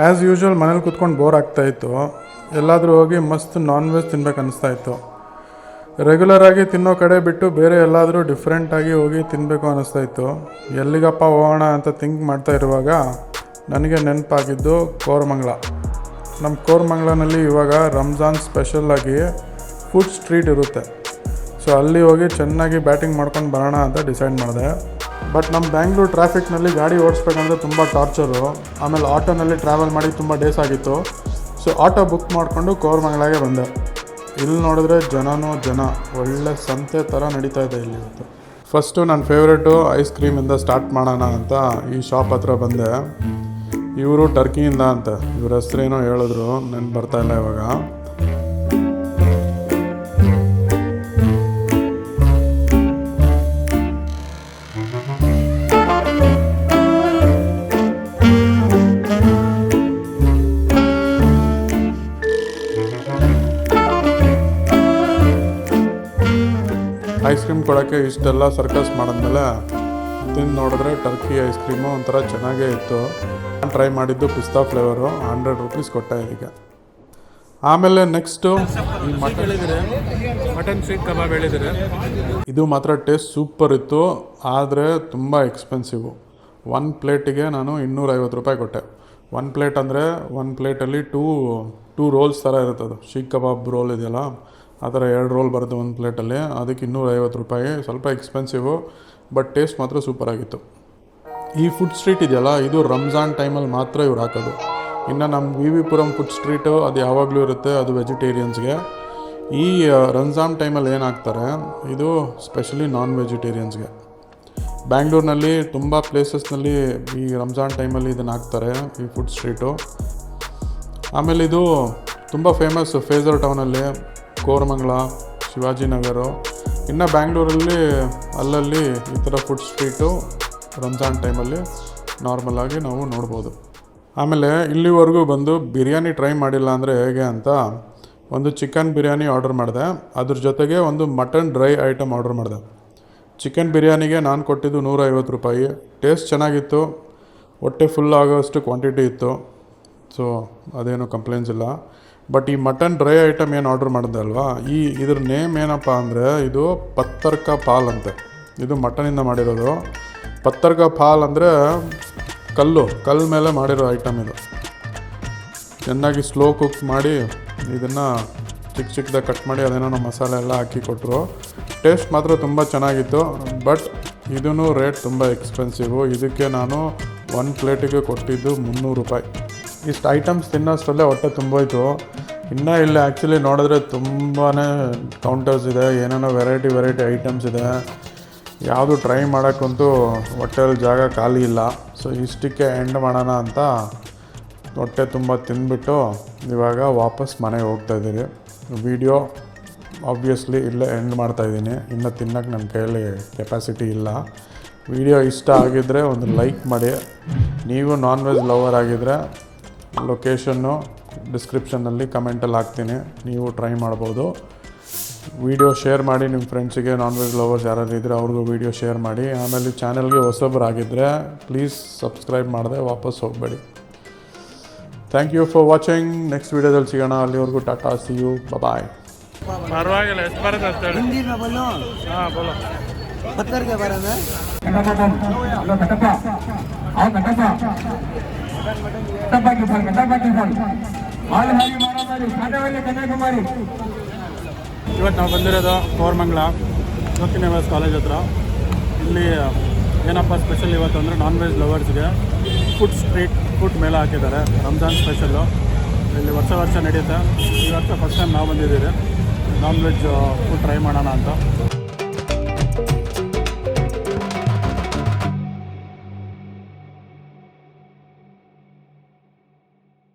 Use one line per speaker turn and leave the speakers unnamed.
As usual ಮನೇಲಿ ಕೂತ್ಕೊಂಡು bore ಆಗ್ತಾಯಿತ್ತು. ಎಲ್ಲಾದರೂ ಹೋಗಿ ಮಸ್ತ್ ನಾನ್ ವೆಜ್ ತಿನ್ಬೇಕು ಅನ್ನಿಸ್ತಾಯಿತ್ತು. ರೆಗ್ಯುಲರಾಗಿ ತಿನ್ನೋ ಕಡೆ ಬಿಟ್ಟು ಬೇರೆ ಎಲ್ಲಾದರೂ ಡಿಫ್ರೆಂಟಾಗಿ ಹೋಗಿ ತಿನ್ನಬೇಕು ಅನ್ನಿಸ್ತಾಯಿತ್ತು. ಎಲ್ಲಿಗಪ್ಪ ಹೋಗೋಣ ಅಂತ ಥಿಂಕ್ ಮಾಡ್ತಾ ಇರುವಾಗ ನನಗೆ ನೆನಪಾಗಿದ್ದು ಕೋರಮಂಗಲ. ನಮ್ಮ ಕೋರಮಂಗಲನಲ್ಲಿ ಇವಾಗ ರಂಜಾನ್ ಸ್ಪೆಷಲ್ಲಾಗಿ ಫುಡ್ ಸ್ಟ್ರೀಟ್ ಇರುತ್ತೆ. ಸೊ ಅಲ್ಲಿ ಹೋಗಿ ಚೆನ್ನಾಗಿ ಬ್ಯಾಟಿಂಗ್ ಮಾಡ್ಕೊಂಡು ಬರೋಣ ಅಂತ ಡಿಸೈಡ್ ಮಾಡಿದೆ. ಬಟ್ ನಮ್ಮ ಬ್ಯಾಂಗ್ಳೂರು ಟ್ರಾಫಿಕ್ನಲ್ಲಿ ಗಾಡಿ ಓಡಿಸ್ಬೇಕಂದ್ರೆ ತುಂಬ ಟಾರ್ಚರು. ಆಮೇಲೆ ಆಟೋನಲ್ಲಿ ಟ್ರಾವೆಲ್ ಮಾಡಿ ತುಂಬ ಡೇಸ್ ಆಗಿತ್ತು. ಸೊ ಆಟೋ ಬುಕ್ ಮಾಡಿಕೊಂಡು ಕೋರಮಂಗಲಾಗೆ ಬಂದೆ. ಇಲ್ಲಿ ನೋಡಿದ್ರೆ ಜನ ಒಳ್ಳೆ ಸಂತೆ ಥರ ನಡೀತಾ ಇದೆ ಇಲ್ಲಿ ಇವತ್ತು. ಫಸ್ಟು ನನ್ನ ಫೇವ್ರೇಟು ಐಸ್ ಕ್ರೀಮಿಂದ ಸ್ಟಾರ್ಟ್ ಮಾಡೋಣ ಅಂತ ಈ ಶಾಪ್ ಹತ್ರ ಬಂದೆ. ಇವರು ಟರ್ಕಿಯಿಂದ ಅಂತ, ಇವ್ರ ಹೆಸ್ರೇನೋ ಹೇಳಿದ್ರು, ನೆನ್ಪು ಬರ್ತಾಯಿಲ್ಲ ಇವಾಗ. ಐಸ್ ಕ್ರೀಮ್ ಕೊಡೋಕ್ಕೆ ಇಷ್ಟೆಲ್ಲ ಸರ್ಕಸ್ ಮಾಡಿದ್ಮೇಲೆ ತಿಂದು ನೋಡಿದ್ರೆ ಟರ್ಕಿ ಐಸ್ ಕ್ರೀಮು ಒಂಥರ ಚೆನ್ನಾಗೇ ಇತ್ತು. ನಾನು ಟ್ರೈ ಮಾಡಿದ್ದು ಪಿಸ್ತಾ ಫ್ಲೇವರು, 100 ರೂಪೀಸ್ ಕೊಟ್ಟೆ ಇದಕ್ಕೆ. ಆಮೇಲೆ ನೆಕ್ಸ್ಟು ಈ ಮಟನ್ ಸೀಖ್ ಕಬಾಬ್ ಹೇಳಿದರೆ ಇದು ಮಾತ್ರ ಟೇಸ್ಟ್ ಸೂಪರ್ ಇತ್ತು. ಆದರೆ ತುಂಬ ಎಕ್ಸ್ಪೆನ್ಸಿವು. 1 ಪ್ಲೇಟಿಗೆ ನಾನು 250 ರೂಪಾಯಿ ಕೊಟ್ಟೆ. 1 ಪ್ಲೇಟ್ ಅಂದರೆ 1 ಪ್ಲೇಟಲ್ಲಿ ಟೂ ರೋಲ್ಸ್ ಥರ ಇರುತ್ತದು. ಶೀಖ್ ಕಬಾಬ್ ರೋಲ್ ಇದೆಯಲ್ಲ, ಆ ಥರ 2 ರೋಲ್ ಬರುತ್ತೆ 1 ಪ್ಲೇಟಲ್ಲಿ. ಅದಕ್ಕೆ 250 ರೂಪಾಯಿ. ಸ್ವಲ್ಪ ಎಕ್ಸ್ಪೆನ್ಸಿವು, ಬಟ್ ಟೇಸ್ಟ್ ಮಾತ್ರ ಸೂಪರಾಗಿತ್ತು. ಈ ಫುಡ್ ಸ್ಟ್ರೀಟ್ ಇದೆಯಲ್ಲ, ಇದು ರಂಜಾನ್ ಟೈಮಲ್ಲಿ ಮಾತ್ರ ಇವ್ರು ಹಾಕೋದು. ಇನ್ನು ನಮ್ಮ ವಿ ಪುರಂ ಫುಡ್ ಸ್ಟ್ರೀಟು ಅದು ಯಾವಾಗಲೂ ಇರುತ್ತೆ, ಅದು ವೆಜಿಟೇರಿಯನ್ಸ್ಗೆ. ಈ ರಂಜಾನ್ ಟೈಮಲ್ಲಿ ಏನು ಹಾಕ್ತಾರೆ, ಇದು ಸ್ಪೆಷಲಿ ನಾನ್ ವೆಜಿಟೇರಿಯನ್ಸ್ಗೆ. ಬ್ಯಾಂಗ್ಳೂರಿನಲ್ಲಿ ತುಂಬ ಪ್ಲೇಸಸ್ನಲ್ಲಿ ಈ ರಂಜಾನ್ ಟೈಮಲ್ಲಿ ಇದನ್ನು ಹಾಕ್ತಾರೆ, ಈ ಫುಡ್ ಸ್ಟ್ರೀಟು. ಆಮೇಲೆ ಇದು ತುಂಬ ಫೇಮಸ್ ಫೇಜರ್ ಟೌನಲ್ಲಿ, ಕೋರಮಂಗಲ, ಶಿವಾಜಿನಗರ. ಇನ್ನು ಬ್ಯಾಂಗ್ಳೂರಲ್ಲಿ ಅಲ್ಲಲ್ಲಿ ಈ ಥರ ಫುಡ್ ಸ್ಟ್ರೀಟು ರಂಜಾನ್ ಟೈಮಲ್ಲಿ ನಾರ್ಮಲಾಗಿ ನಾವು ನೋಡ್ಬೋದು. ಆಮೇಲೆ ಇಲ್ಲಿವರೆಗೂ ಬಂದು ಬಿರಿಯಾನಿ ಟ್ರೈ ಮಾಡಿಲ್ಲ ಅಂದರೆ ಹೇಗೆ ಅಂತ ಒಂದು ಚಿಕನ್ ಬಿರಿಯಾನಿ ಆರ್ಡರ್ ಮಾಡಿದೆ. ಅದ್ರ ಜೊತೆಗೆ ಒಂದು ಮಟನ್ ಡ್ರೈ ಐಟಮ್ ಆರ್ಡರ್ ಮಾಡಿದೆ. ಚಿಕನ್ ಬಿರಿಯಾನಿಗೆ ನಾನು ಕೊಟ್ಟಿದ್ದು 150 ರೂಪಾಯಿ. ಟೇಸ್ಟ್ ಚೆನ್ನಾಗಿತ್ತು, ಹೊಟ್ಟೆ ಫುಲ್ ಆಗೋಷ್ಟು ಕ್ವಾಂಟಿಟಿ ಇತ್ತು. ಸೊ ಅದೇನು ಕಂಪ್ಲೇಂಟ್ಸ್ ಇಲ್ಲ. ಬಟ್ ಈ ಮಟನ್ ಡ್ರೈ ಐಟಮ್ ಏನು ಆರ್ಡರ್ ಮಾಡಿದೆ ಅಲ್ವಾ, ಇದ್ರ ನೇಮ್ ಏನಪ್ಪ ಅಂದರೆ ಇದು ಪತ್ತರ್ ಕಾ ಪಾಲ್ ಅಂತೆ. ಇದು ಮಟನಿಂದ ಮಾಡಿರೋದು. ಪತ್ತರ್ ಕಾ ಪಾಲ್ ಅಂದರೆ ಕಲ್ಲು ಮೇಲೆ ಮಾಡಿರೋ ಐಟಮ್ ಇದು. ಚೆನ್ನಾಗಿ ಸ್ಲೋ ಕುಕ್ ಮಾಡಿ ಇದನ್ನು ಚಿಕ್ಕದಾಗಿ ಕಟ್ ಮಾಡಿ ಅದೇನೋ ಮಸಾಲೆ ಎಲ್ಲ ಹಾಕಿ ಕೊಟ್ಟರು. ಟೇಸ್ಟ್ ಮಾತ್ರ ತುಂಬ ಚೆನ್ನಾಗಿತ್ತು. ಬಟ್ ಇದೂ ರೇಟ್ ತುಂಬ ಎಕ್ಸ್ಪೆನ್ಸಿವು. ಇದಕ್ಕೆ ನಾನು 1 ಪ್ಲೇಟಿಗೆ ಕೊಟ್ಟಿದ್ದು 300 ರೂಪಾಯಿ. ಇಷ್ಟು ಐಟಮ್ಸ್ ತಿನ್ನೋಷ್ಟರಲ್ಲೇ ಹೊಟ್ಟೆ ತುಂಬೋಯ್ತು. ಇನ್ನು ಇಲ್ಲಿ ಆ್ಯಕ್ಚುಲಿ ನೋಡಿದ್ರೆ ತುಂಬಾ ಕೌಂಟರ್ಸ್ ಇದೆ, ಏನೇನೋ ವೆರೈಟಿ ಐಟಮ್ಸ್ ಇದೆ. ಯಾವುದು ಟ್ರೈ ಮಾಡೋಕ್ಕಂತೂ ಹೊಟ್ಟೆಯಲ್ಲಿ ಜಾಗ ಖಾಲಿ ಇಲ್ಲ. ಸೊ ಇಷ್ಟಕ್ಕೆ ಎಂಡ್ ಮಾಡೋಣ ಅಂತ ಹೊಟ್ಟೆ ತುಂಬ ತಿಂದ್ಬಿಟ್ಟು ಇವಾಗ ವಾಪಸ್ ಮನೆಗೆ ಹೋಗ್ತಾಯಿದ್ದೀನಿ. ವಿಡಿಯೋ ಆಬ್ವಿಯಸ್ಲಿ ಇಲ್ಲೇ ಎಂಡ್ ಮಾಡ್ತಾಯಿದ್ದೀನಿ. ಇನ್ನು ತಿನ್ನೋಕ್ಕೆ ನನ್ನ ಕೈಯಲ್ಲಿ ಕೆಪಾಸಿಟಿ ಇಲ್ಲ. ವಿಡಿಯೋ ಇಷ್ಟ ಆಗಿದ್ದರೆ ಒಂದು ಲೈಕ್ ಮಾಡಿ. ನೀವು ನಾನ್ ವೆಜ್ ಲವರ್ ಆಗಿದ್ದರೆ ಲೊಕೇಶನ್ನು ಡಿಸ್ಕ್ರಿಪ್ಷನ್ನಲ್ಲಿ ಕಮೆಂಟಲ್ಲಿ ಹಾಕ್ತೀನಿ, ನೀವು ಟ್ರೈ ಮಾಡ್ಬೋದು. ವಿಡಿಯೋ ಶೇರ್ ಮಾಡಿ ನಿಮ್ಮ ಫ್ರೆಂಡ್ಸಿಗೆ, ನಾನ್ ವೆಜ್ ಲವರ್ಸ್ ಯಾರಾದ್ರು ಇದ್ದರೆ ಅವ್ರಿಗೂ ವಿಡಿಯೋ ಶೇರ್ ಮಾಡಿ. ಆಮೇಲೆ ಚಾನಲ್ಗೆ ಹೊಸಬರಾಗಿದ್ದರೆ ಪ್ಲೀಸ್ ಸಬ್ಸ್ಕ್ರೈಬ್ ಮಾಡದೆ ವಾಪಸ್ ಹೋಗಬೇಡಿ. Thank you for watching. Next ವೀಡಿಯೋದಲ್ಲಿ ಸಿಗೋಣ. ಅಲ್ಲಿವರೆಗೂ ಟಾಟಾ, ಸಿ ಯು, ಬಾಯ್.
ಪರವಾಗಿಲ್ಲ, ಎಷ್ಟು ಬರುತ್ತೆ ಅಷ್ಟೇ. ಹಿಂದಿನ ಬೋಲೋ. ಹಾಂ ಬೋಲೋ. ಪತ್ತರ್ಗೆ ಬರೋದು ಇವತ್ತು ನಾವು ಬಂದಿರೋದು ಕೋರಮಂಗಲ ಜ್ಯೋತಿ ನಿವಾಸ್ ಕಾಲೇಜ್ ಹತ್ರ. ಇಲ್ಲಿ ಏನಪ್ಪ ಸ್ಪೆಷಲ್ ಇವತ್ತು ಅಂದರೆ ನಾನ್ ವೆಜ್ ಲವರ್ಸ್ಗೆ ಫುಡ್ ಸ್ಟ್ರೀಟ್ ಫುಡ್ ಮೇಲೆ ಹಾಕಿದ್ದಾರೆ. ರಂಜಾನ್ ಸ್ಪೆಷಲ್ಲು ಇಲ್ಲಿ ವರ್ಷ ನಡೆಯುತ್ತೆ. ಈ ವರ್ಷ ಫಸ್ಟ್ ಟೈಮ್ ನಾವು ಬಂದಿದ್ದೀವಿ ನಾನ್ ವೆಜ್ ಫುಡ್ ಟ್ರೈ ಮಾಡೋಣ ಅಂತ.